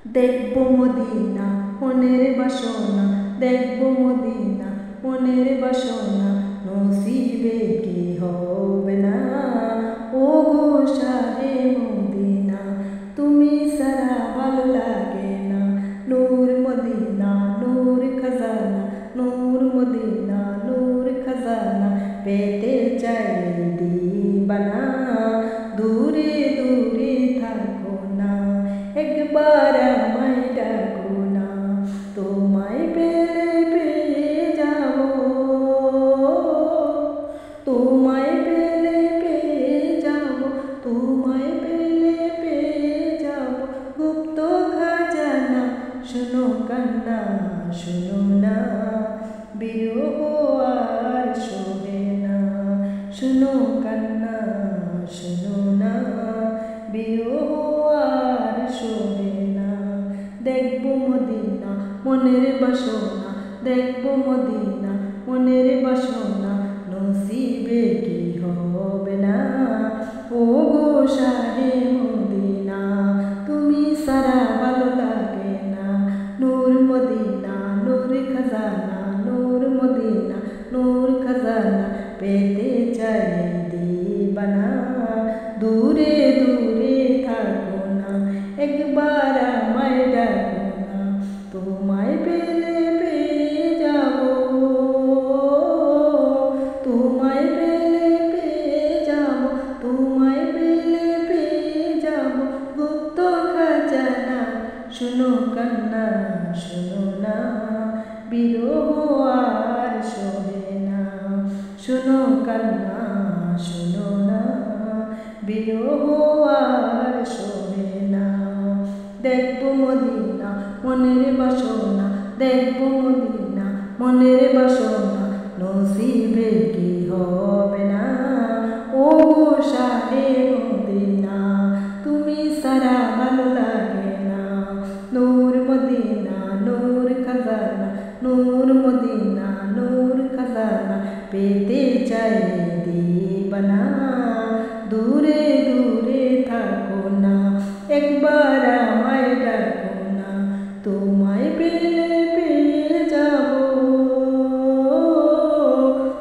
দেখবো মদিনা মনের বাসনা, দেখবো মদিনা মনের বাসনা, নসিবে কি হবে না। ও গো শাহে মদিনা, তুমি সারা ভালো লাগে না। নূর মদিনা নূর খাজানা, নূর মদিনা নূর খাজানা, পেতে চাই দিবানা। দূরে দূরে থাকো না, একবার আমায় ডাকো না। তোমায় পেলে পেয়ে যাব, তোমায় পেলে পেয়ে যাব, তোমায় পেলে পেয়ে যাব গুপ্ত খাজানা। শোনো কান্না শোনো না, বিরহ আর শোনে না। শোনো কান্না শোনো না, বিরহ আর শোনে না। দেখবো মদিনা মনের বাসনা, দেখবো মদিনা মনের বাসনা, নসিবে কি হবে না। ও গো শাহে মদিনা, তুমি সারা ভালো লাগে না। নূর মদিনা নূর খাজানা, নূর মদিনা নূর খাজানা, পেতে চাই দিবানা। দূরে দূরে থাকো না, একবার আমায় ডাকো না। তোমায় পেলে পেয়ে যাব, তোমায় পেলে পেয়ে যাব, তোমায় পেলে পেয়ে যাব গুপ্ত খাজানা। শোনো কান্না শোনো না, বিরহ আর সহে না। শোনো কান্না শোনো না, বিরহ আর সহে না। দেখবো মদিনা মনের বাসনা, দেখবো মদিনা মনের বাসনা, নসিবে কি হবে না। ও গো শাহে মদিনা, তুমি সারা ভালো লাগে না। নূর মদিনা নূর খাজানা, নূর মদিনা নূর খাজানা, পেতে চাই দিবানা। দূরে দূরে থাকো না, একবার আমায় ডাকো না। তোমায় পেলে পেয়ে যাব,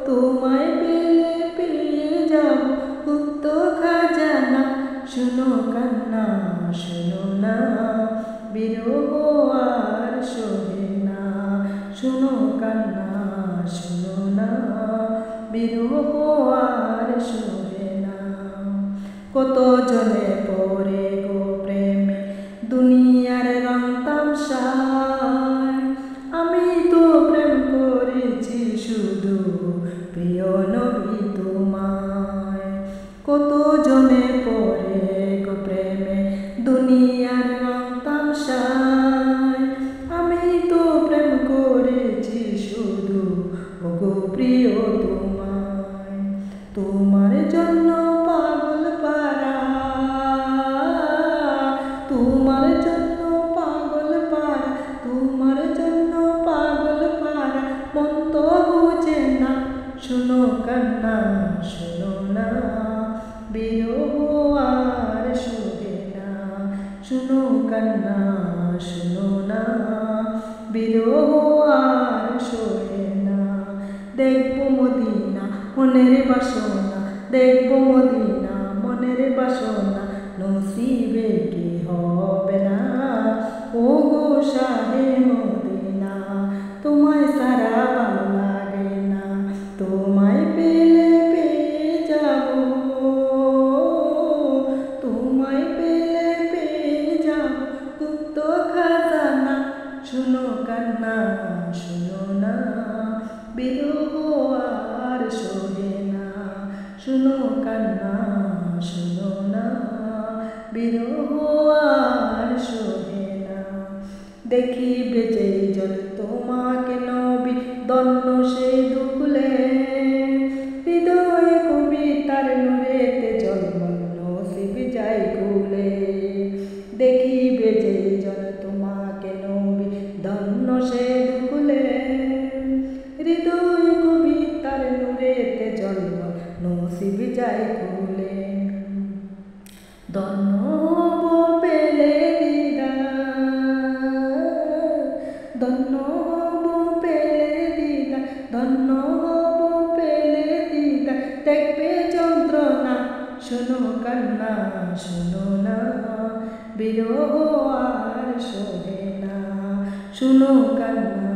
তোমায় পেলে পেয়ে যাব গুপ্ত খাজানা। শোনো কান্না শোনো না, বিরহ আর সহে না। শোনো কান্না শোনো না, বিরহ আর সহে না। কত জনে পড়ে গো প্রেমে দুনিয়ার রং তামশায়, আমি তো প্রেম করেছি শুধু প্রিয় নবী তোমায়। কত জনে পড়ে গো প্রেমে দুনিয়ার রং তামশায়, আমি তো প্রেম করেছি শুধু ওগো প্রিয় তোমায়। তোমার জন্য পাগল পারা, তোমার জন্য পাগল পারা, তোমার জন্য পাগল পারা, মন তো বুঝে না। শোনো কান্না শোনো না, বিরহ আর সহে না। শোনো কান্না শোনো না, বিরহ আর সহে না। দেখবো মদিনা মনের বাসনা, দেখবো মদিনা মনের বাসনা, নসিবে কি হবে না। ও গো শাহে মদিনা, তোমায় সারা ভালো লাগে না। তোমায় পেলে পেয়ে যাব, তোমায় পেলে পেয়ে যাব গুপ্ত খাজানা। শোনো কান্না শোনো না, বিরহ আর সহে না। শোনো কান্না শোনো না, বিরহ আর সহে না। দেখিবে যে জন তোমাকে নবী, দন্য সেই দুকুলে, হৃদয়ে কবিতার নূরেতে জলমল নসিব যায় কুলে। দেখিবে যে জন তোমাকে নবী, দন্য সেই দুকুলে, হৃদয় কবিতার নূরেতে জলমল নসিব যায় কুলে। ধন্য পেলে দিদার, শুনো না বিরহ আর সহে না শুনো কান্না